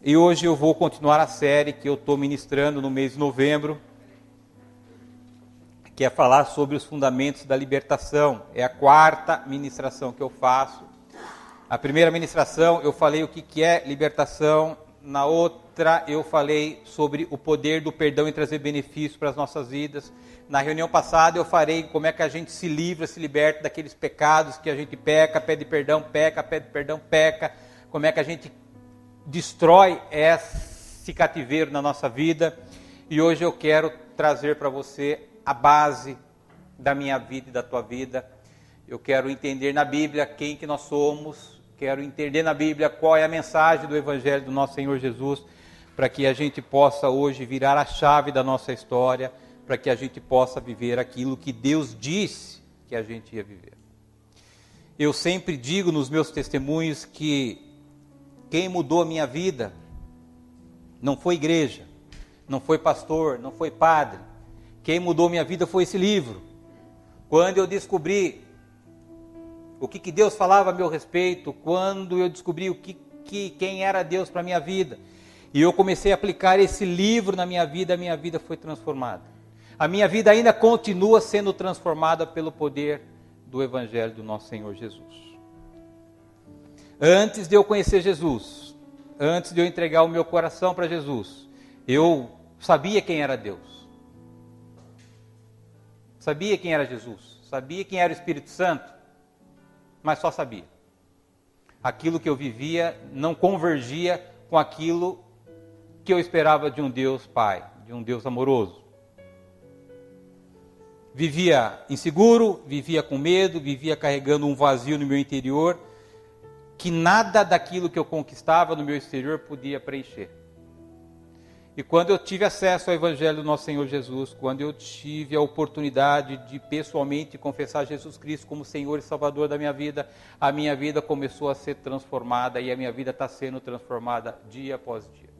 E hoje eu vou continuar a série que eu estou ministrando no mês de novembro, que é falar sobre os fundamentos da libertação. É a quarta ministração que eu faço. A primeira ministração eu falei o que é libertação, na outra eu falei sobre o poder do perdão em trazer benefícios para as nossas vidas. Na reunião passada eu falei como é que a gente se livra, se liberta daqueles pecados que a gente peca, pede perdão, peca, como é que a gente destrói esse cativeiro na nossa vida. E hoje eu quero trazer para você a base da minha vida e da tua vida. Eu quero entender na Bíblia quem que nós somos, quero entender na Bíblia qual é a mensagem do Evangelho do nosso Senhor Jesus, para que a gente possa hoje virar a chave da nossa história, para que a gente possa viver aquilo que Deus disse que a gente ia viver. Eu sempre digo nos meus testemunhos que quem mudou a minha vida não foi igreja, não foi pastor, não foi padre. Quem mudou a minha vida foi esse livro. Quando eu descobri o que Deus falava a meu respeito, quando eu descobri quem era Deus para a minha vida, e eu comecei a aplicar esse livro na minha vida, a minha vida foi transformada. A minha vida ainda continua sendo transformada pelo poder do Evangelho do nosso Senhor Jesus. Antes de eu conhecer Jesus, antes de eu entregar o meu coração para Jesus, eu sabia quem era Deus. Sabia quem era Jesus. Sabia quem era o Espírito Santo. Mas só sabia. Aquilo que eu vivia não convergia com aquilo que eu esperava de um Deus Pai, de um Deus amoroso. Vivia inseguro, vivia com medo, vivia carregando um vazio no meu interior, que nada daquilo que eu conquistava no meu exterior podia preencher. E quando eu tive acesso ao Evangelho do nosso Senhor Jesus, quando eu tive a oportunidade de pessoalmente confessar Jesus Cristo como Senhor e Salvador da minha vida, a minha vida começou a ser transformada e a minha vida está sendo transformada dia após dia.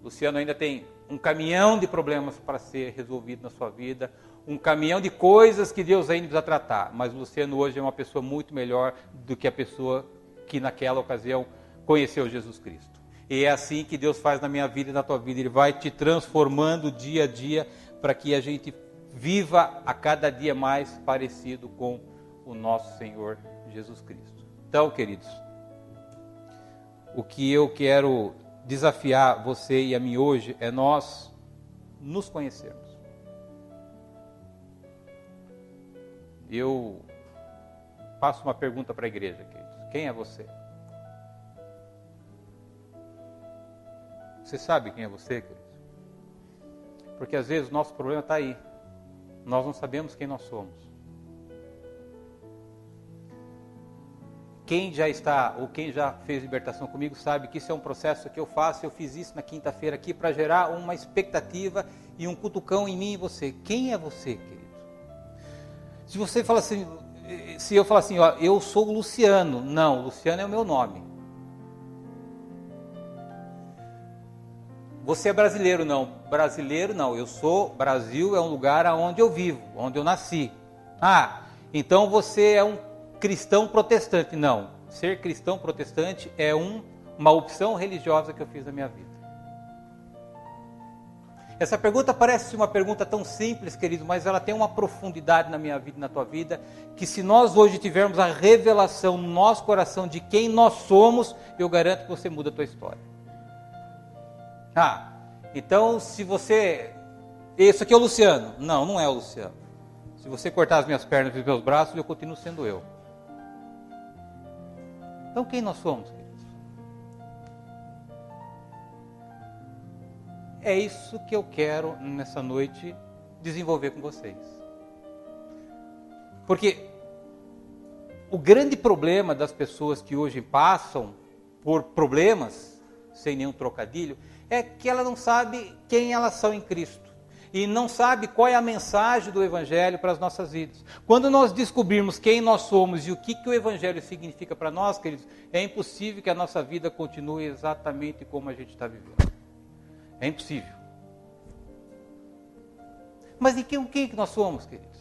Luciano ainda tem um caminhão de problemas para ser resolvido na sua vida, um caminhão de coisas que Deus ainda precisa tratar, mas o Luciano hoje é uma pessoa muito melhor do que a pessoa que naquela ocasião conheceu Jesus Cristo. E é assim que Deus faz na minha vida e na tua vida. Ele vai te transformando dia a dia para que a gente viva a cada dia mais parecido com o nosso Senhor Jesus Cristo. Então, queridos, o que eu quero desafiar você e a mim hoje é nós nos conhecermos. Eu faço uma pergunta para a igreja, queridos. Quem é você? Você sabe quem é você, queridos? Porque às vezes o nosso problema está aí. Nós não sabemos quem nós somos. Quem já está, ou quem já fez libertação comigo, sabe que isso é um processo que eu faço. Eu fiz isso na quinta-feira aqui para gerar uma expectativa e um cutucão em mim e você. Quem é você, querido? Se você fala assim, se eu falar assim, ó, eu sou o Luciano. Não, Luciano é o meu nome. Você é brasileiro? Não. Brasileiro não. Eu sou, Brasil é um lugar onde eu vivo, onde eu nasci. Ah, então você é um cristão protestante. Não. Ser cristão protestante é uma opção religiosa que eu fiz na minha vida. Essa pergunta parece uma pergunta tão simples, querido, mas ela tem uma profundidade na minha vida e na tua vida, que se nós hoje tivermos a revelação no nosso coração de quem nós somos, eu garanto que você muda a tua história. Ah, então se você... Isso aqui é o Luciano. Não, não é o Luciano. Se você cortar as minhas pernas e os meus braços, eu continuo sendo eu. Então quem nós somos, queridos? É isso que eu quero nessa noite desenvolver com vocês. Porque o grande problema das pessoas que hoje passam por problemas, sem nenhum trocadilho, é que ela não sabe quem elas são em Cristo. E não sabe qual é a mensagem do Evangelho para as nossas vidas. Quando nós descobrirmos quem nós somos e o que o Evangelho significa para nós, queridos, é impossível que a nossa vida continue exatamente como a gente está vivendo. É impossível. Mas em quem que nós somos, queridos?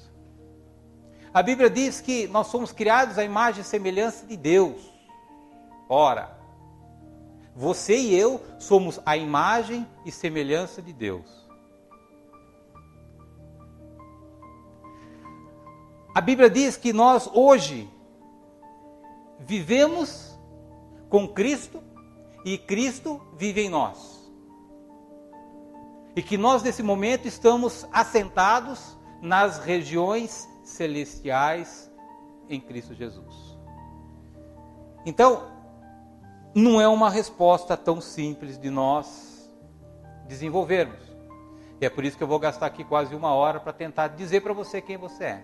A Bíblia diz que nós somos criados à imagem e semelhança de Deus. Ora, Você e eu somos a imagem e semelhança de Deus. A Bíblia diz que nós hoje vivemos com Cristo e Cristo vive em nós. E que nós nesse momento estamos assentados nas regiões celestiais em Cristo Jesus. Então, não é uma resposta tão simples de nós desenvolvermos. E é por isso que eu vou gastar aqui quase 1 hora para tentar dizer para você quem você é.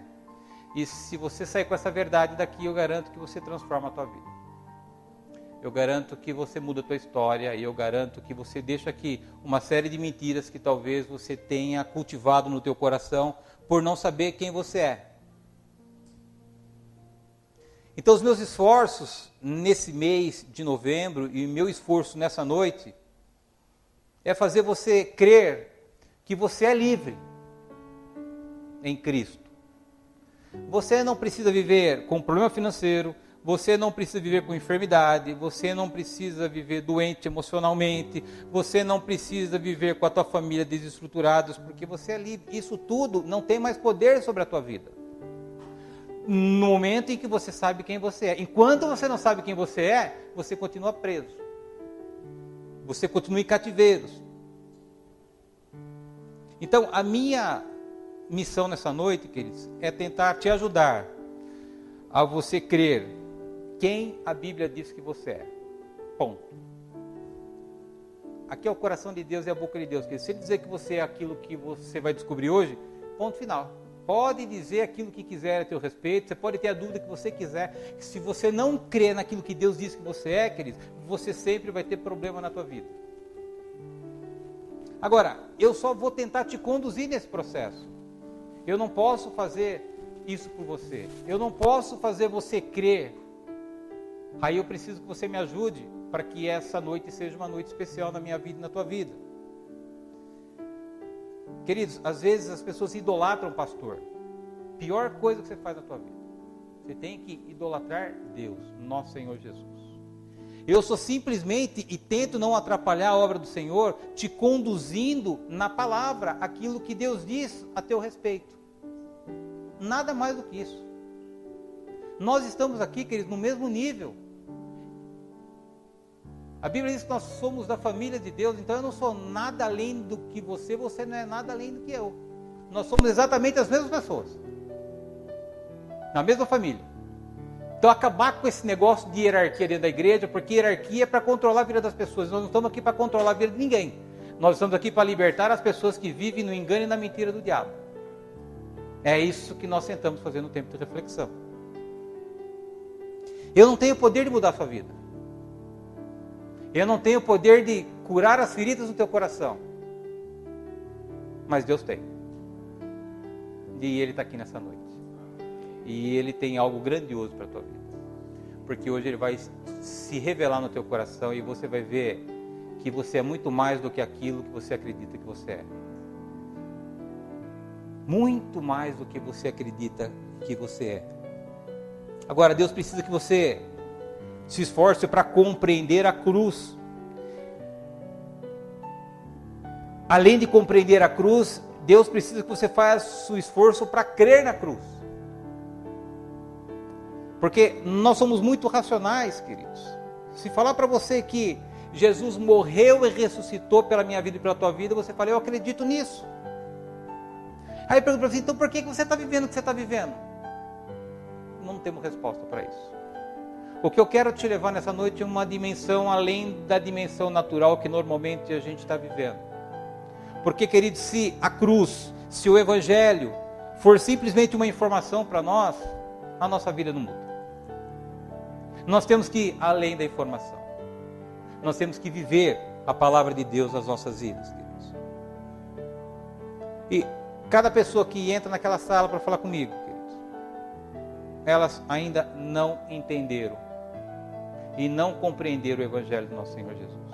E se você sair com essa verdade daqui, eu garanto que você transforma a tua vida. Eu garanto que você muda a tua história, e eu garanto que você deixa aqui uma série de mentiras que talvez você tenha cultivado no teu coração por não saber quem você é. Então os meus esforços nesse mês de novembro e o meu esforço nessa noite é fazer você crer que você é livre em Cristo. Você não precisa viver com problema financeiro, você não precisa viver com enfermidade, você não precisa viver doente emocionalmente, você não precisa viver com a tua família desestruturada, porque você é livre. Isso tudo não tem mais poder sobre a tua vida. No momento em que você sabe quem você é. Enquanto você não sabe quem você é, você continua preso. Você continua em cativeiros. Então, a minha missão nessa noite, queridos, é tentar te ajudar a você crer quem a Bíblia diz que você é. Ponto. Aqui é o coração de Deus e a boca de Deus. Se ele dizer que você é aquilo que você vai descobrir hoje, ponto final. Pode dizer aquilo que quiser a teu respeito, você pode ter a dúvida que você quiser. Se você não crê naquilo que Deus diz que você é, querido, você sempre vai ter problema na tua vida. Agora, eu só vou tentar te conduzir nesse processo. Eu não posso fazer isso por você. Eu não posso fazer você crer. Aí eu preciso que você me ajude para que essa noite seja uma noite especial na minha vida e na tua vida. Queridos, às vezes as pessoas idolatram o pastor. Pior coisa que você faz na tua vida. Você tem que idolatrar Deus, nosso Senhor Jesus. Eu sou simplesmente, e tento não atrapalhar a obra do Senhor, te conduzindo na palavra, aquilo que Deus diz a teu respeito. Nada mais do que isso. Nós estamos aqui, queridos, no mesmo nível. A Bíblia diz que nós somos da família de Deus, então eu não sou nada além do que você, você não é nada além do que eu. Nós somos exatamente as mesmas pessoas. Na mesma família. Então acabar com esse negócio de hierarquia dentro da igreja, porque hierarquia é para controlar a vida das pessoas. Nós não estamos aqui para controlar a vida de ninguém. Nós estamos aqui para libertar as pessoas que vivem no engano e na mentira do diabo. É isso que nós tentamos fazer no tempo de reflexão. Eu não tenho o poder de mudar a sua vida. Eu não tenho o poder de curar as feridas no teu coração. Mas Deus tem. E Ele está aqui nessa noite. E Ele tem algo grandioso para a tua vida. Porque hoje Ele vai se revelar no teu coração e você vai ver que você é muito mais do que aquilo que você acredita que você é. Muito mais do que você acredita que você é. Agora, Deus precisa que você se esforce para compreender a cruz. Além de compreender a cruz, Deus precisa que você faça o esforço para crer na cruz. Porque nós somos muito racionais, queridos. Se falar para você que Jesus morreu e ressuscitou pela minha vida e pela tua vida, você fala, eu acredito nisso. Aí pergunta para você, então por que você está vivendo o que você está vivendo? Não temos resposta para isso. O que eu quero te levar nessa noite é uma dimensão além da dimensão natural que normalmente a gente está vivendo. Porque, querido, se a cruz, se o Evangelho for simplesmente uma informação para nós, a nossa vida não muda. Nós temos que ir além da informação. Nós temos que viver a palavra de Deus nas nossas vidas, queridos. E cada pessoa que entra naquela sala para falar comigo, queridos, elas ainda não entenderam e não compreenderam o Evangelho do nosso Senhor Jesus.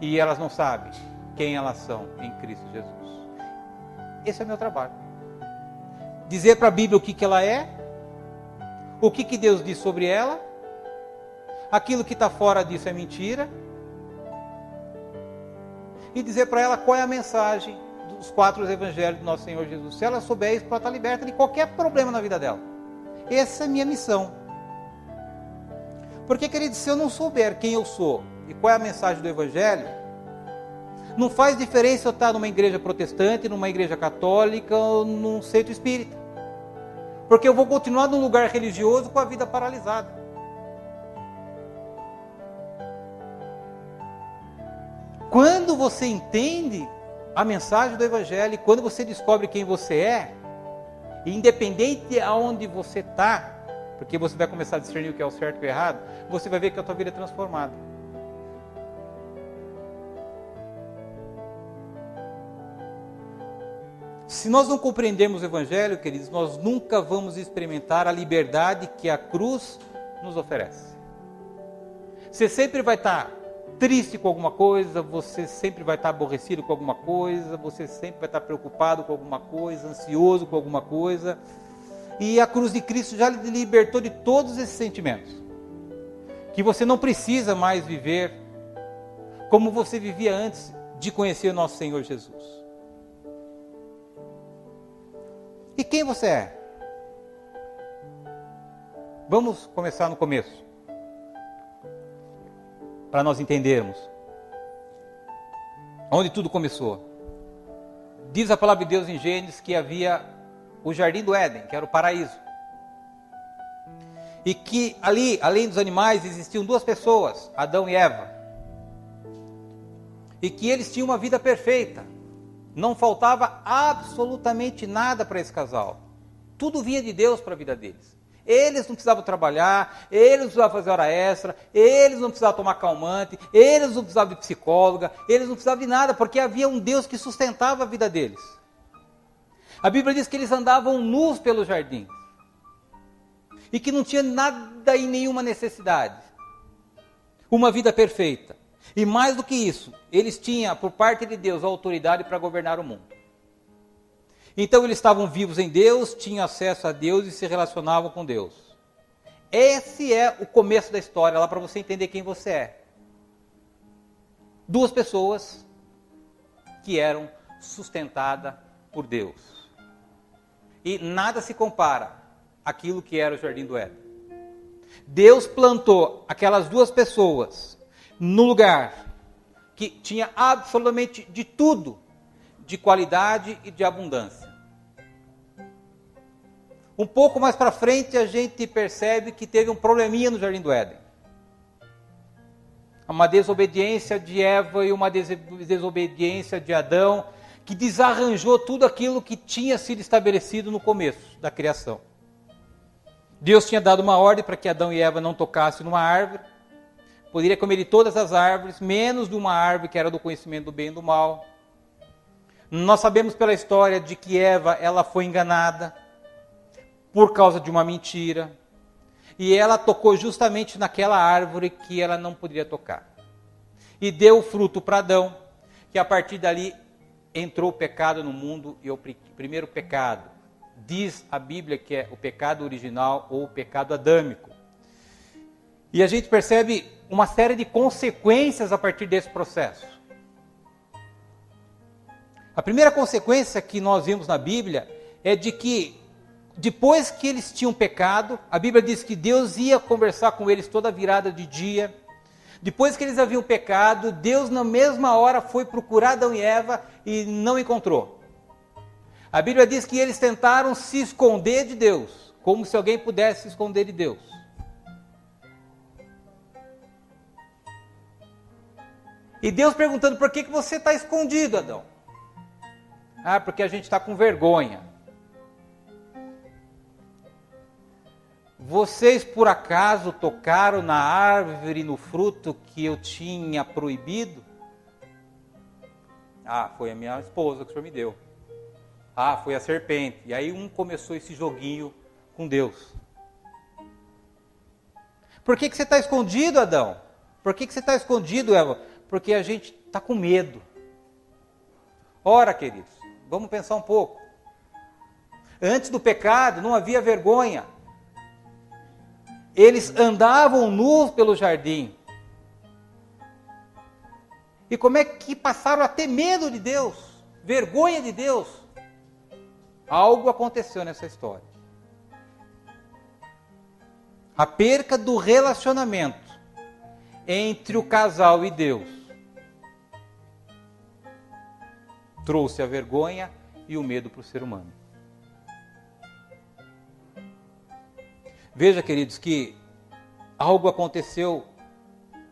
E elas não sabem quem elas são em Cristo Jesus. Esse é o meu trabalho. Dizer para a Bíblia o que ela é, o que Deus diz sobre ela, aquilo que está fora disso é mentira, e dizer para ela qual é a mensagem dos 4 evangelhos do nosso Senhor Jesus. Se ela souber isso, ela está liberta de qualquer problema na vida dela. Essa é a minha missão. Porque, querido, se eu não souber quem eu sou e qual é a mensagem do evangelho, não faz diferença eu estar numa igreja protestante, numa igreja católica ou num centro espírita. Porque eu vou continuar num lugar religioso com a vida paralisada. Quando você entende a mensagem do evangelho, quando você descobre quem você é, independente de aonde você está, porque você vai começar a discernir o que é o certo e o errado, você vai ver que a tua vida é transformada. Se nós não compreendermos o evangelho, queridos, nós nunca vamos experimentar a liberdade que a cruz nos oferece. Você sempre vai estar triste com alguma coisa, você sempre vai estar aborrecido com alguma coisa, você sempre vai estar preocupado com alguma coisa, ansioso com alguma coisa. E a cruz de Cristo já lhe libertou de todos esses sentimentos. Que você não precisa mais viver como você vivia antes de conhecer o nosso Senhor Jesus. E quem você é? Vamos começar no começo, para nós entendermos onde tudo começou. Diz a palavra de Deus em Gênesis que havia o jardim do Éden, que era o paraíso. E que ali, além dos animais, existiam 2 pessoas, Adão e Eva. E que eles tinham uma vida perfeita. Não faltava absolutamente nada para esse casal. Tudo vinha de Deus para a vida deles. Eles não precisavam trabalhar, eles não precisavam fazer hora extra, eles não precisavam tomar calmante, eles não precisavam de psicóloga, eles não precisavam de nada, porque havia um Deus que sustentava a vida deles. A Bíblia diz que eles andavam nus pelo jardim. E que não tinha nada e nenhuma necessidade. Uma vida perfeita. E mais do que isso, eles tinham, por parte de Deus, a autoridade para governar o mundo. Então eles estavam vivos em Deus, tinham acesso a Deus e se relacionavam com Deus. Esse é o começo da história, lá para você entender quem você é. 2 pessoas que eram sustentadas por Deus. E nada se compara àquilo que era o Jardim do Éden. Deus plantou aquelas 2 pessoas no lugar que tinha absolutamente de tudo, de qualidade e de abundância. Um pouco mais para frente a gente percebe que teve um probleminha no Jardim do Éden. Uma desobediência de Eva e uma desobediência de Adão, que desarranjou tudo aquilo que tinha sido estabelecido no começo da criação. Deus tinha dado uma ordem para que Adão e Eva não tocassem numa árvore. Poderia comer de todas as árvores, menos de uma árvore que era do conhecimento do bem e do mal. Nós sabemos pela história de que Eva, ela foi enganada por causa de uma mentira. E ela tocou justamente naquela árvore que ela não poderia tocar. E deu o fruto para Adão, que a partir dali entrou o pecado no mundo, e o primeiro pecado, diz a Bíblia que é o pecado original ou o pecado adâmico. E a gente percebe uma série de consequências a partir desse processo. A primeira consequência que nós vimos na Bíblia é de que, depois que eles tinham pecado, a Bíblia diz que Deus ia conversar com eles toda virada de dia. Depois que eles haviam pecado, Deus na mesma hora foi procurar Adão e Eva e não encontrou. A Bíblia diz que eles tentaram se esconder de Deus, como se alguém pudesse se esconder de Deus. E Deus perguntando, por que você está escondido, Adão? Ah, porque a gente está com vergonha. Vocês por acaso tocaram na árvore, no fruto que eu tinha proibido? Ah, foi a minha esposa que o Senhor me deu. Ah, foi a serpente. E aí começou esse joguinho com Deus. Por que você está escondido, Adão? Por que você está escondido, Eva? Porque a gente está com medo. Ora, queridos, vamos pensar um pouco. Antes do pecado não havia vergonha. Eles andavam nus pelo jardim. E como é que passaram a ter medo de Deus, vergonha de Deus? Algo aconteceu nessa história. A perca do relacionamento entre o casal e Deus trouxe a vergonha e o medo para o ser humano. Veja, queridos, que algo aconteceu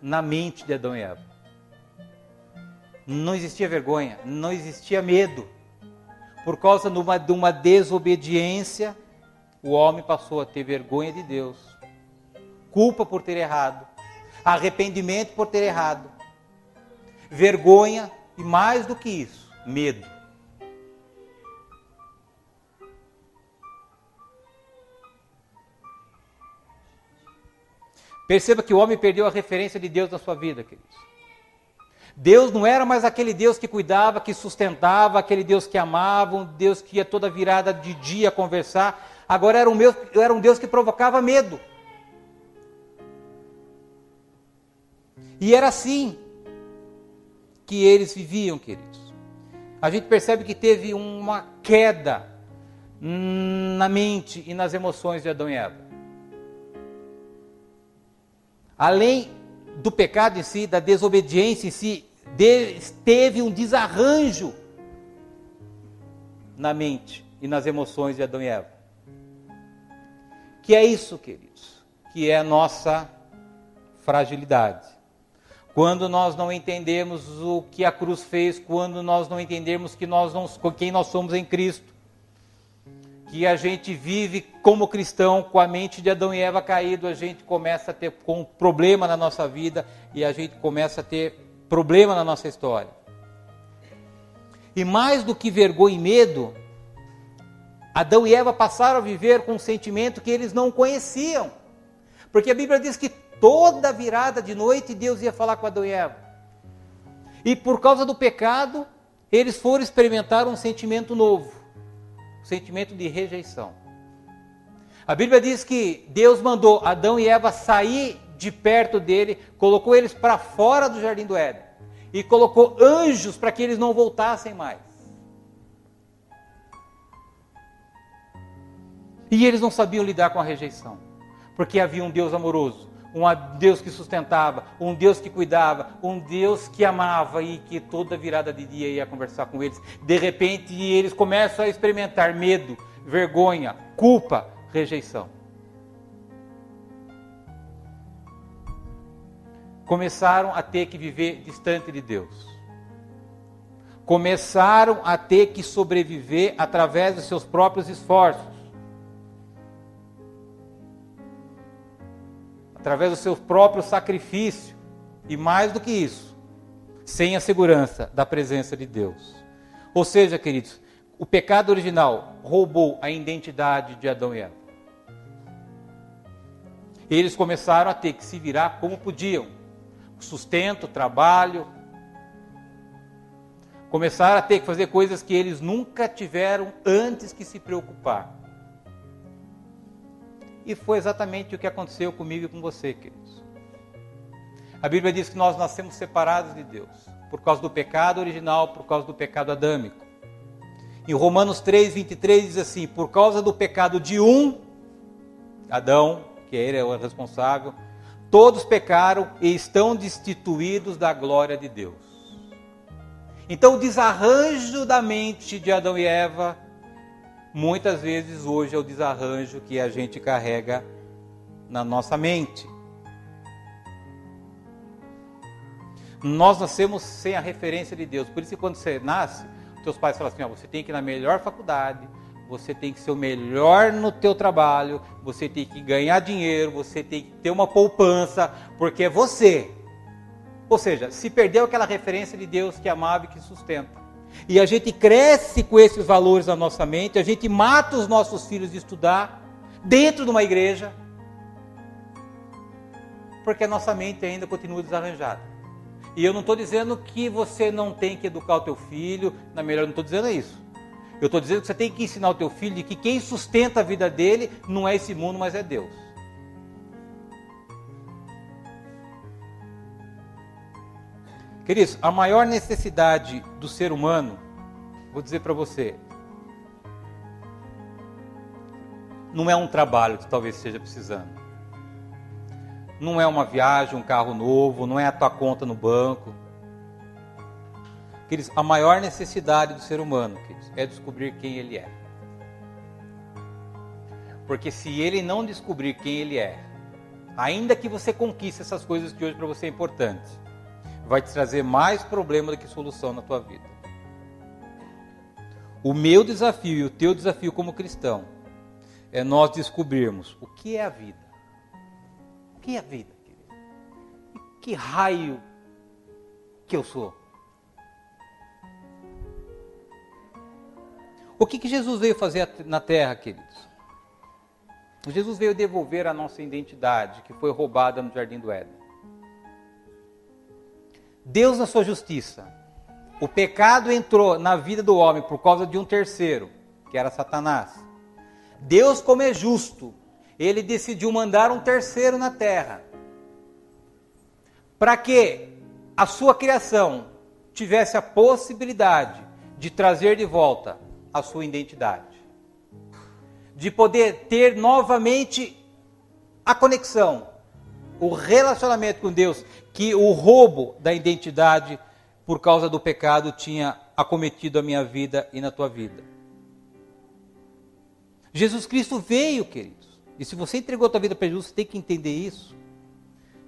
na mente de Adão e Eva. Não existia vergonha, não existia medo. Por causa de uma desobediência, o homem passou a ter vergonha de Deus, culpa por ter errado, arrependimento por ter errado, vergonha e, mais do que isso, medo. Perceba que o homem perdeu a referência de Deus na sua vida, queridos. Deus não era mais aquele Deus que cuidava, que sustentava, aquele Deus que amava, um Deus que ia toda virada de dia conversar. Agora era um Deus que provocava medo. E era assim que eles viviam, queridos. A gente percebe que teve uma queda na mente e nas emoções de Adão e Eva. Além do pecado em si, da desobediência em si, teve um desarranjo na mente e nas emoções de Adão e Eva. Que é isso, queridos? Que é a nossa fragilidade. Quando nós não entendemos o que a cruz fez, quando nós não entendemos quem nós somos em Cristo, que a gente vive como cristão com a mente de Adão e Eva caído, a gente começa a ter um problema na nossa vida e a gente começa a ter problema na nossa história. E mais do que vergonha e medo, Adão e Eva passaram a viver com um sentimento que eles não conheciam. Porque a Bíblia diz que toda virada de noite Deus ia falar com Adão e Eva. E por causa do pecado, eles foram experimentar um sentimento novo. Sentimento de rejeição. A Bíblia diz que Deus mandou Adão e Eva sair de perto dele, colocou eles para fora do jardim do Éden e colocou anjos para que eles não voltassem mais. E eles não sabiam lidar com a rejeição, porque havia um Deus amoroso, um Deus que sustentava, um Deus que cuidava, um Deus que amava e que toda virada de dia ia conversar com eles. De repente, eles começam a experimentar medo, vergonha, culpa, rejeição. Começaram a ter que viver distante de Deus. Começaram a ter que sobreviver através dos seus próprios esforços. Através do seu próprio sacrifício, e mais do que isso, sem a segurança da presença de Deus. Ou seja, queridos, o pecado original roubou a identidade de Adão e Eva. Eles começaram a ter que se virar como podiam, sustento, trabalho, começaram a ter que fazer coisas que eles nunca tiveram antes que se preocupar. E foi exatamente o que aconteceu comigo e com você, queridos. A Bíblia diz que nós nascemos separados de Deus, por causa do pecado original, por causa do pecado adâmico. Em Romanos 3:23 diz assim: por causa do pecado de um, Adão, que ele é o responsável, todos pecaram e estão destituídos da glória de Deus. Então o desarranjo da mente de Adão e Eva, muitas vezes hoje é o desarranjo que a gente carrega na nossa mente. Nós nascemos sem a referência de Deus. Por isso que quando você nasce, teus pais falam assim: você tem que ir na melhor faculdade, você tem que ser o melhor no teu trabalho, você tem que ganhar dinheiro, você tem que ter uma poupança, porque é você. Ou seja, se perdeu aquela referência de Deus que amava e que sustenta. E a gente cresce com esses valores na nossa mente, a gente mata os nossos filhos de estudar dentro de uma igreja, porque a nossa mente ainda continua desarranjada. E eu não estou dizendo que você não tem que educar o teu filho, na melhor, eu não estou dizendo isso. Eu estou dizendo que você tem que ensinar o teu filho de que quem sustenta a vida dele não é esse mundo, mas é Deus. Queridos, a maior necessidade do ser humano, vou dizer para você, não é um trabalho que talvez esteja precisando. Não é uma viagem, um carro novo, não é a tua conta no banco. Queridos, a maior necessidade do ser humano, queridos, é descobrir quem ele é. Porque se ele não descobrir quem ele é, ainda que você conquiste essas coisas que hoje para você é importante, vai te trazer mais problema do que solução na tua vida. O meu desafio e o teu desafio como cristão é nós descobrirmos o que é a vida. O que é a vida, querido? E que raio que eu sou? O que Jesus veio fazer na terra, queridos? Jesus veio devolver a nossa identidade, que foi roubada no Jardim do Éden. Deus, na sua justiça, o pecado entrou na vida do homem por causa de um terceiro, que era Satanás. Deus, como é justo, ele decidiu mandar um terceiro na terra, para que a sua criação tivesse a possibilidade de trazer de volta a sua identidade, de poder ter novamente a conexão, o relacionamento com Deus, que o roubo da identidade por causa do pecado tinha acometido a minha vida e na tua vida. Jesus Cristo veio, queridos, e se você entregou a tua vida para Jesus, você tem que entender isso.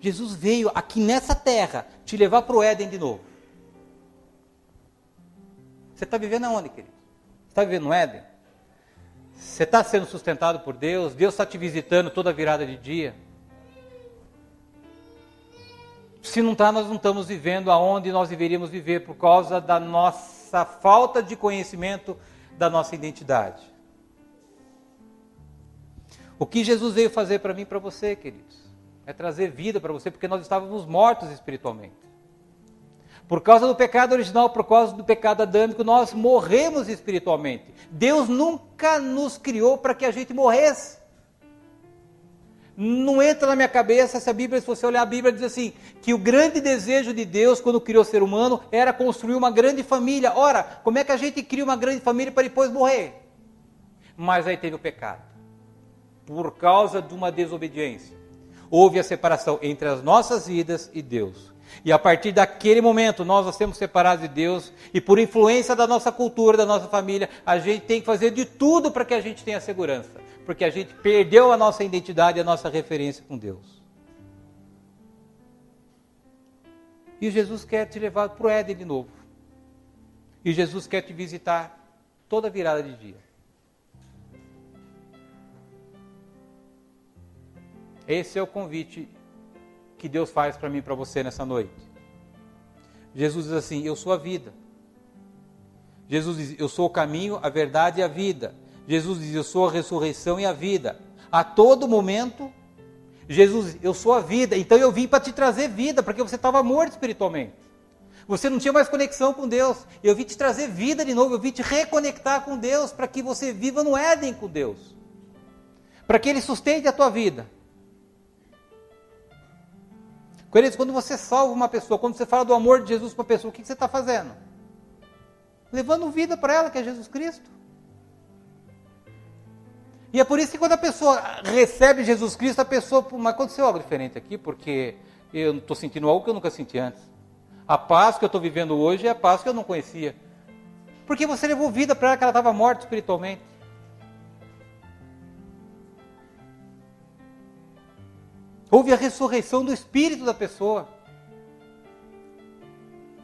Jesus veio aqui nessa terra te levar para o Éden de novo. Você está vivendo aonde, querido? Você está vivendo no Éden? Você está sendo sustentado por Deus? Deus está te visitando toda virada de dia? Se não está, nós não estamos vivendo aonde nós deveríamos viver por causa da nossa falta de conhecimento da nossa identidade. O que Jesus veio fazer para mim e para você, queridos, é trazer vida para você, porque nós estávamos mortos espiritualmente. Por causa do pecado original, por causa do pecado adâmico, nós morremos espiritualmente. Deus nunca nos criou para que a gente morresse. Não entra na minha cabeça se a Bíblia, se você olhar a Bíblia, diz assim, que o grande desejo de Deus, quando criou o ser humano, era construir uma grande família. Ora, como é que a gente cria uma grande família para depois morrer? Mas aí teve o pecado. Por causa de uma desobediência, houve a separação entre as nossas vidas e Deus. E a partir daquele momento, nós temos separados de Deus, e por influência da nossa cultura, da nossa família, a gente tem que fazer de tudo para que a gente tenha segurança. Porque a gente perdeu a nossa identidade e a nossa referência com Deus. E Jesus quer te levar para o Éden de novo. E Jesus quer te visitar toda virada de dia. Esse é o convite que Deus faz para mim e para você nessa noite. Jesus diz assim, eu sou a vida. Jesus diz, eu sou o caminho, a verdade e a vida. Jesus diz, eu sou a ressurreição e a vida. A todo momento, Jesus diz, eu sou a vida. Então eu vim para te trazer vida, porque você estava morto espiritualmente. Você não tinha mais conexão com Deus. Eu vim te trazer vida de novo, eu vim te reconectar com Deus, para que você viva no Éden com Deus. Para que Ele sustente a tua vida. Queridos, quando você salva uma pessoa, quando você fala do amor de Jesus para uma pessoa, o que você está fazendo? Levando vida para ela, que é Jesus Cristo. E é por isso que quando a pessoa recebe Jesus Cristo, a pessoa, mas aconteceu algo diferente aqui, porque eu estou sentindo algo que eu nunca senti antes. A paz que eu estou vivendo hoje é a paz que eu não conhecia. Porque você levou vida para ela, que ela estava morta espiritualmente. Houve a ressurreição do espírito da pessoa.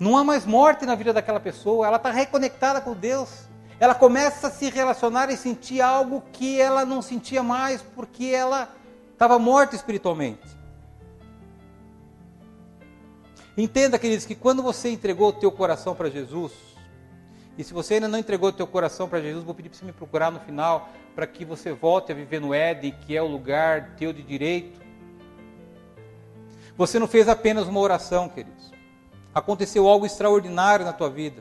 Não há mais morte na vida daquela pessoa, ela está reconectada com Deus. Ela começa a se relacionar e sentir algo que ela não sentia mais, porque ela estava morta espiritualmente. Entenda, queridos, que quando você entregou o teu coração para Jesus, e se você ainda não entregou o teu coração para Jesus, vou pedir para você me procurar no final, para que você volte a viver no Éden, que é o lugar teu de direito. Você não fez apenas uma oração, queridos. Aconteceu algo extraordinário na tua vida.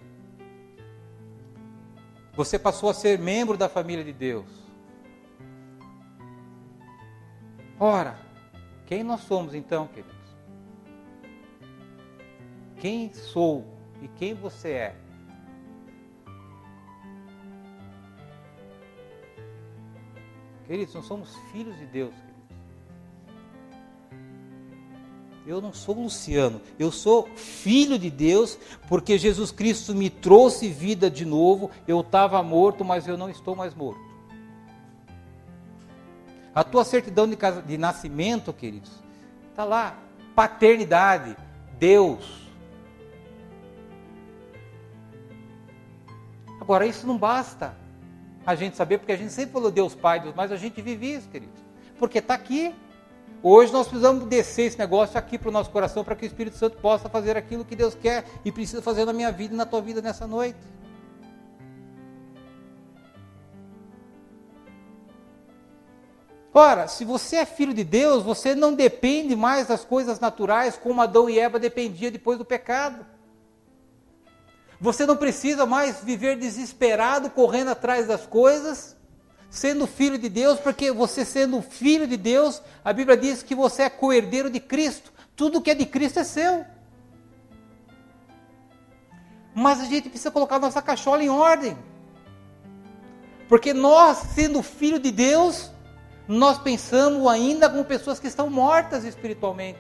Você passou a ser membro da família de Deus. Ora, quem nós somos então, queridos? quem sou e quem você é. Queridos, nós somos filhos de Deus. Eu não sou Luciano, eu sou filho de Deus, porque Jesus Cristo me trouxe vida de novo. Eu estava morto, mas eu não estou mais morto. A tua certidão de nascimento, queridos, está lá, paternidade, Deus. Agora, isso não basta a gente saber, porque a gente sempre falou Deus Pai, Deus, mas a gente vive isso, queridos, porque está aqui. Hoje nós precisamos descer esse negócio aqui para o nosso coração, para que o Espírito Santo possa fazer aquilo que Deus quer e precisa fazer na minha vida e na tua vida nessa noite. Ora, se você é filho de Deus, você não depende mais das coisas naturais como Adão e Eva dependiam depois do pecado. Você não precisa mais viver desesperado, correndo atrás das coisas, sendo filho de Deus, porque você sendo filho de Deus, a Bíblia diz que você é co-herdeiro de Cristo. Tudo que é de Cristo é seu. Mas a gente precisa colocar nossa cachola em ordem. Porque nós, sendo filho de Deus, nós pensamos ainda como pessoas que estão mortas espiritualmente.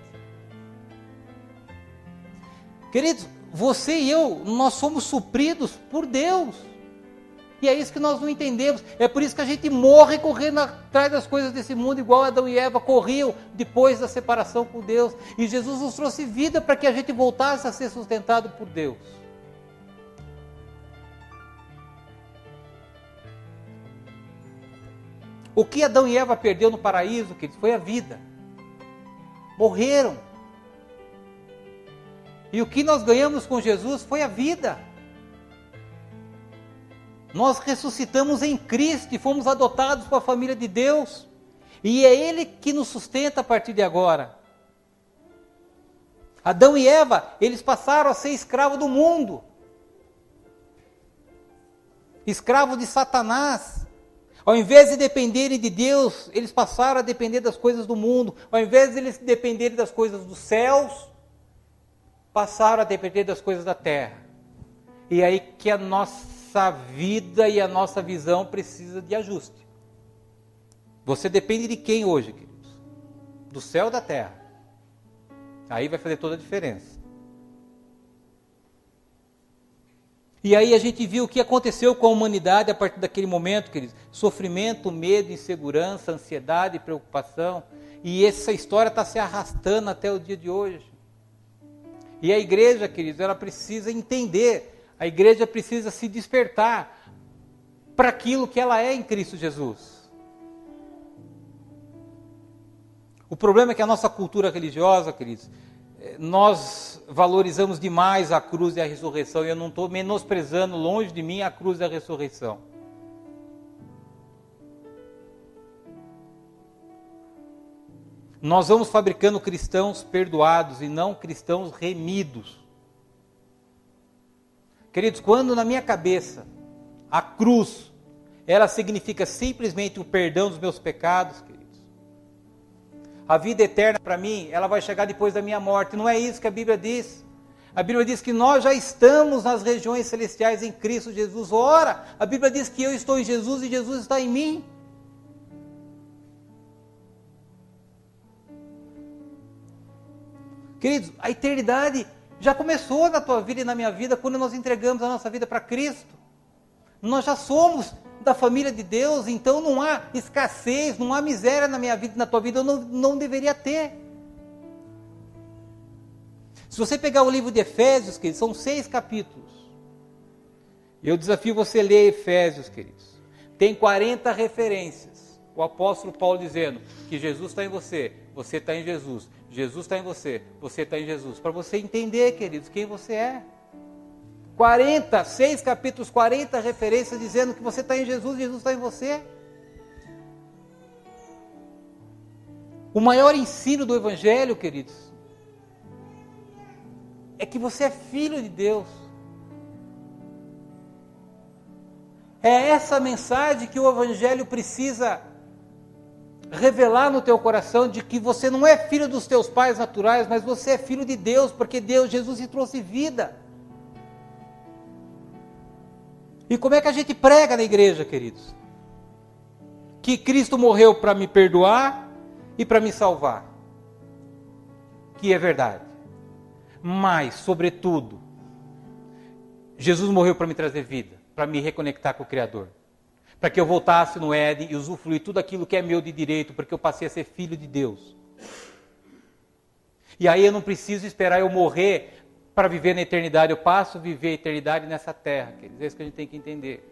Queridos, você e eu, nós somos supridos por Deus. E é isso que nós não entendemos. É por isso que a gente morre correndo atrás das coisas desse mundo, igual Adão e Eva corriam depois da separação com Deus. E Jesus nos trouxe vida para que a gente voltasse a ser sustentado por Deus. O que Adão e Eva perdeu no paraíso, queridos, foi a vida. Morreram. E o que nós ganhamos com Jesus foi a vida. Nós ressuscitamos em Cristo e fomos adotados para a família de Deus. E é Ele que nos sustenta a partir de agora. Adão e Eva, eles passaram a ser escravos do mundo. Escravos de Satanás. Ao invés de dependerem de Deus, eles passaram a depender das coisas do mundo. Ao invés de eles dependerem das coisas dos céus, passaram a depender das coisas da terra. E aí que a nossa vida e a nossa visão precisa de ajuste. Você depende de quem hoje, queridos? Do céu ou da terra? Aí vai fazer toda a diferença. E aí a gente viu o que aconteceu com a humanidade a partir daquele momento, queridos. Sofrimento, medo, insegurança, ansiedade, preocupação. E essa história está se arrastando até o dia de hoje. E a igreja, queridos, ela precisa entender. A igreja precisa se despertar para aquilo que ela é em Cristo Jesus. O problema é que a nossa cultura religiosa, queridos, nós valorizamos demais a cruz e a ressurreição, e eu não estou menosprezando longe de mim a cruz e a ressurreição. Nós vamos fabricando cristãos perdoados e não cristãos remidos. Queridos, quando na minha cabeça a cruz, ela significa simplesmente o perdão dos meus pecados, queridos, a vida eterna para mim, ela vai chegar depois da minha morte. Não é isso que a Bíblia diz. A Bíblia diz que nós já estamos nas regiões celestiais em Cristo Jesus. Ora, a Bíblia diz que eu estou em Jesus e Jesus está em mim. Queridos, a eternidade já começou na tua vida e na minha vida quando nós entregamos a nossa vida para Cristo. Nós já somos da família de Deus, então não há escassez, não há miséria na minha vida e na tua vida, eu não deveria ter. Se você pegar o livro de Efésios, queridos, são 6 capítulos. Eu desafio você a ler Efésios, queridos. Tem 40 referências. O apóstolo Paulo dizendo que Jesus está em você, você está em Jesus. Jesus está em você, você está em Jesus. Para você entender, queridos, quem você é. 6 capítulos, 40 referências dizendo que você está em Jesus e Jesus está em você. O maior ensino do Evangelho, queridos, é que você é filho de Deus. É essa mensagem que o Evangelho precisa revelar no teu coração de que você não é filho dos teus pais naturais, mas você é filho de Deus, porque Jesus te trouxe vida. E como é que a gente prega na igreja, queridos? Que Cristo morreu para me perdoar e para me salvar. Que é verdade. Mas, sobretudo, Jesus morreu para me trazer vida, para me reconectar com o Criador. Para que eu voltasse no Éden e usufruir tudo aquilo que é meu de direito, porque eu passei a ser filho de Deus. E aí eu não preciso esperar eu morrer para viver na eternidade, eu passo a viver a eternidade nessa terra, queridos. É isso que a gente tem que entender.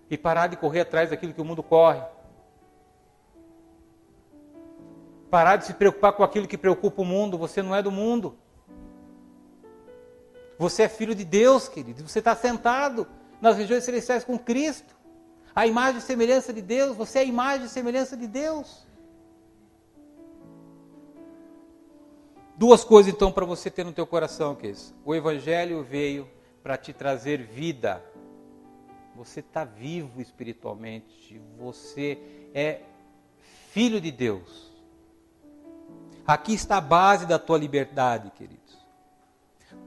E parar de correr atrás daquilo que o mundo corre. Parar de se preocupar com aquilo que preocupa o mundo. Você não é do mundo. Você é filho de Deus, querido. Você está sentado nas regiões celestiais com Cristo. A imagem e semelhança de Deus. Você é a imagem e semelhança de Deus. Duas coisas então para você ter no teu coração, que é isso. O Evangelho veio para te trazer vida. Você está vivo espiritualmente. Você é filho de Deus. Aqui está a base da tua liberdade, queridos.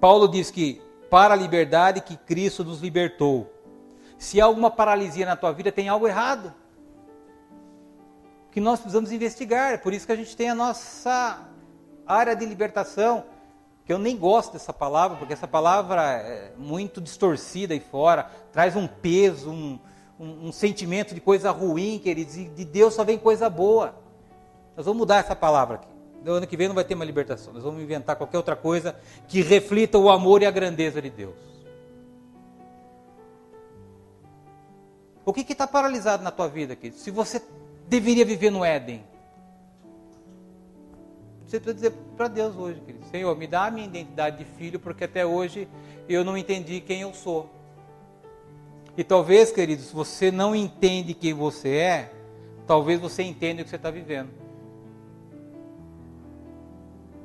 Paulo diz que para a liberdade que Cristo nos libertou. Se há alguma paralisia na tua vida, tem algo errado. Que nós precisamos investigar. É por isso que a gente tem a nossa área de libertação, que eu nem gosto dessa palavra, porque essa palavra é muito distorcida aí fora, traz um peso, um sentimento de coisa ruim, queridos, e de Deus só vem coisa boa. Nós vamos mudar essa palavra aqui. No ano que vem não vai ter uma libertação, nós vamos inventar qualquer outra coisa que reflita o amor e a grandeza de Deus. O que está paralisado na tua vida, querido? Se você deveria viver no Éden, você precisa dizer para Deus hoje, querido: Senhor, me dá a minha identidade de filho, porque até hoje eu não entendi quem eu sou. E talvez, queridos, você não entende quem você é, talvez você entenda o que você está vivendo.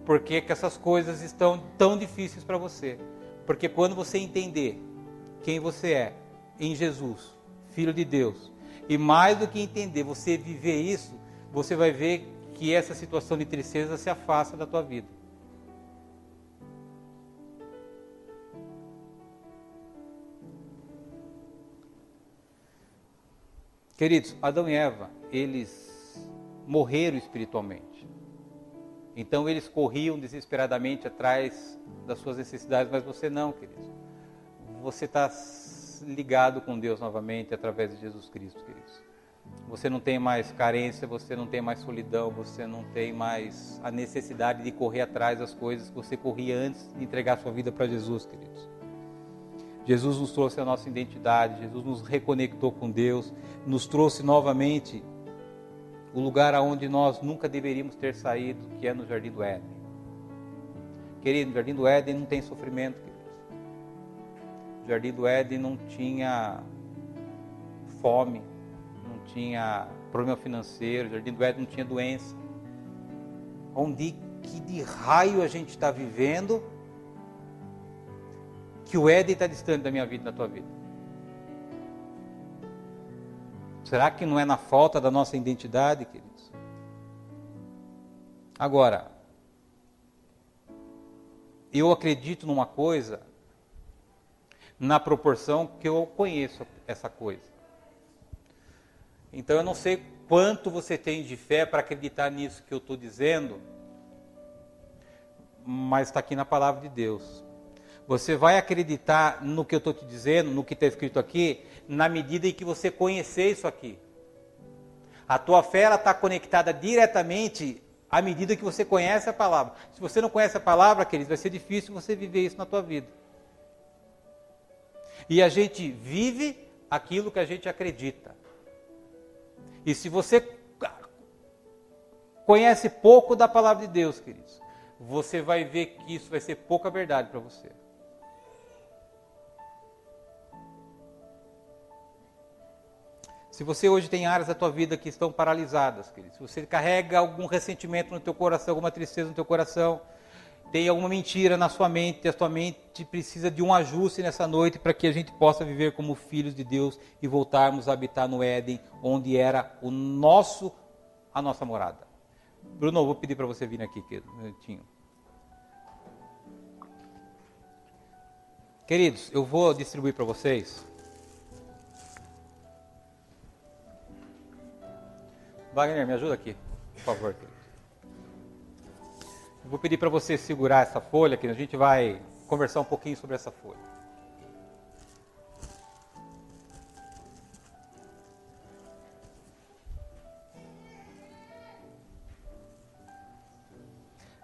Por que que essas coisas estão tão difíceis para você? Porque quando você entender quem você é em Jesus, Filho de Deus, e mais do que entender, você viver isso, você vai ver que essa situação de tristeza se afasta da tua vida. Queridos, Adão e Eva, eles morreram espiritualmente. Então eles corriam desesperadamente atrás das suas necessidades, mas você não, queridos. Você está ligado com Deus novamente através de Jesus Cristo, queridos. Você não tem mais carência, você não tem mais solidão, você não tem mais a necessidade de correr atrás das coisas que você corria antes de entregar sua vida para Jesus, queridos. Jesus nos trouxe a nossa identidade, Jesus nos reconectou com Deus, nos trouxe novamente o lugar aonde nós nunca deveríamos ter saído, que é no Jardim do Éden. Querido, no Jardim do Éden não tem sofrimento, queridos. No Jardim do Éden não tinha fome, não tinha problema financeiro, no Jardim do Éden não tinha doença. Onde que de raio a gente está vivendo que o Éden está distante da minha vida e da tua vida? Será que não é na falta da nossa identidade, queridos? Agora, eu acredito numa coisa na proporção que eu conheço essa coisa. Então eu não sei quanto você tem de fé para acreditar nisso que eu estou dizendo, mas está aqui na palavra de Deus. Você vai acreditar no que eu estou te dizendo, no que está escrito aqui, na medida em que você conhecer isso aqui. A tua fé está conectada diretamente à medida que você conhece a palavra. Se você não conhece a palavra, queridos, vai ser difícil você viver isso na tua vida. E a gente vive aquilo que a gente acredita. E se você conhece pouco da palavra de Deus, queridos, você vai ver que isso vai ser pouca verdade para você. Se você hoje tem áreas da tua vida que estão paralisadas, querido, se você carrega algum ressentimento no teu coração, alguma tristeza no teu coração, tem alguma mentira na sua mente, a sua mente precisa de um ajuste nessa noite para que a gente possa viver como filhos de Deus e voltarmos a habitar no Éden, onde era a nossa morada. Bruno, eu vou pedir para você vir aqui, querido, um minutinho. Queridos, eu vou distribuir para vocês. Wagner, me ajuda aqui, por favor, querido. Eu vou pedir para você segurar essa folha, que a gente vai conversar um pouquinho sobre essa folha.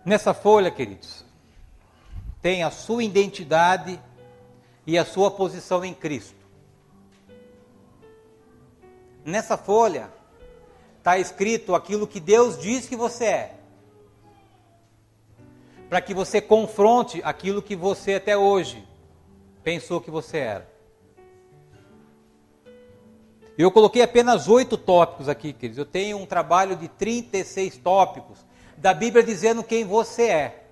Nessa folha, queridos, tem a sua identidade e a sua posição em Cristo. Nessa folha está escrito aquilo que Deus diz que você é, para que você confronte aquilo que você até hoje pensou que você era. Eu coloquei apenas 8 tópicos aqui, queridos. Eu tenho um trabalho de 36 tópicos da Bíblia dizendo quem você é.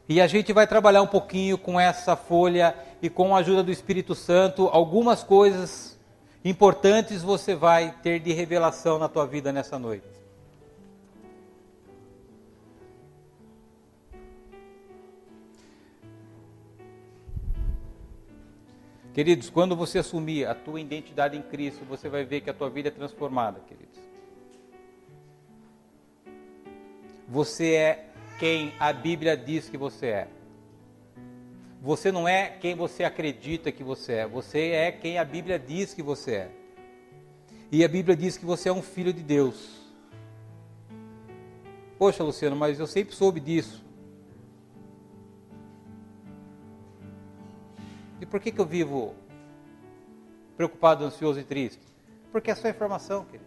E a gente vai trabalhar um pouquinho com essa folha e com a ajuda do Espírito Santo, algumas coisas importantes você vai ter de revelação na tua vida nessa noite. Queridos, quando você assumir a tua identidade em Cristo, você vai ver que a tua vida é transformada, queridos. Você é quem a Bíblia diz que você é. Você não é quem você acredita que você é. Você é quem a Bíblia diz que você é. E a Bíblia diz que você é um filho de Deus. Poxa, Luciano, mas eu sempre soube disso. E por que eu vivo preocupado, ansioso e triste? Porque é só informação, querido.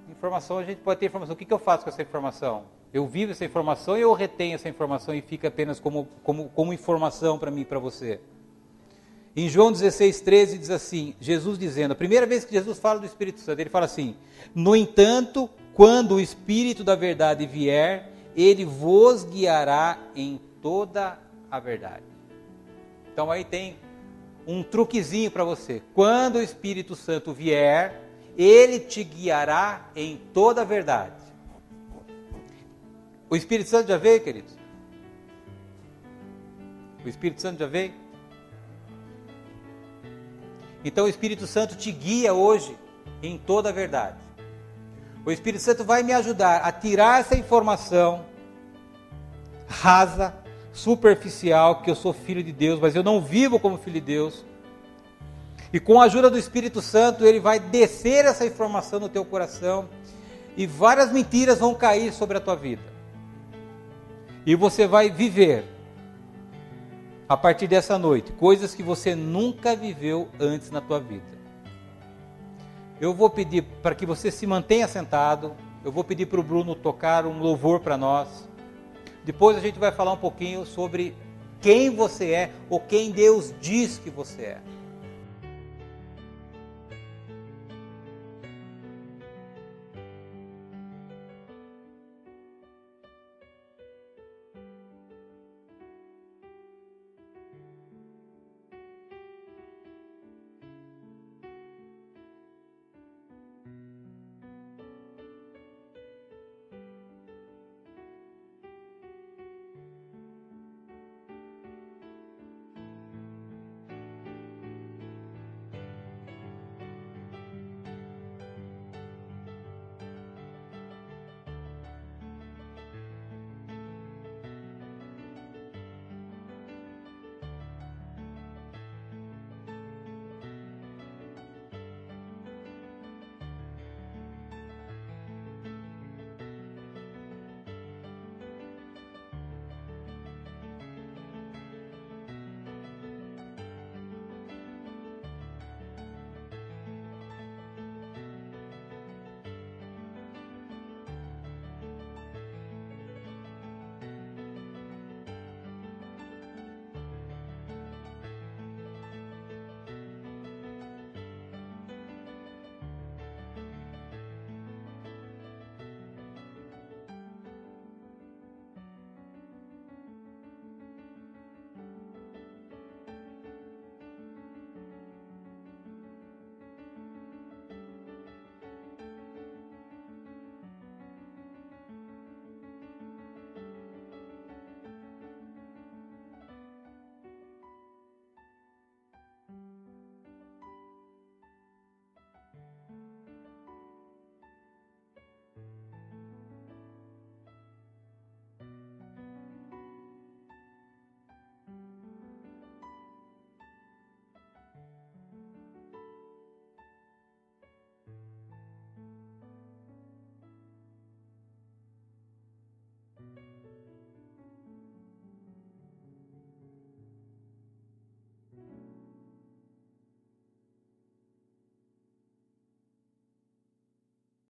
Informação, a gente pode ter informação. O que eu faço com essa informação? Eu vivo essa informação e eu retenho essa informação e fica apenas como informação para mim e para você. Em João 16:13 diz assim, Jesus dizendo, a primeira vez que Jesus fala do Espírito Santo, ele fala assim, no entanto, quando o Espírito da verdade vier, ele vos guiará em toda a verdade. Então aí tem um truquezinho para você. Quando o Espírito Santo vier, ele te guiará em toda a verdade. O Espírito Santo já veio, queridos? O Espírito Santo já veio? Então o Espírito Santo te guia hoje em toda a verdade. O Espírito Santo vai me ajudar a tirar essa informação rasa, superficial, que eu sou filho de Deus, mas eu não vivo como filho de Deus. E com a ajuda do Espírito Santo, ele vai descer essa informação no teu coração e várias mentiras vão cair sobre a tua vida. E você vai viver, a partir dessa noite, coisas que você nunca viveu antes na tua vida. Eu vou pedir para que você se mantenha sentado, eu vou pedir para o Bruno tocar um louvor para nós. Depois a gente vai falar um pouquinho sobre quem você é, ou quem Deus diz que você é.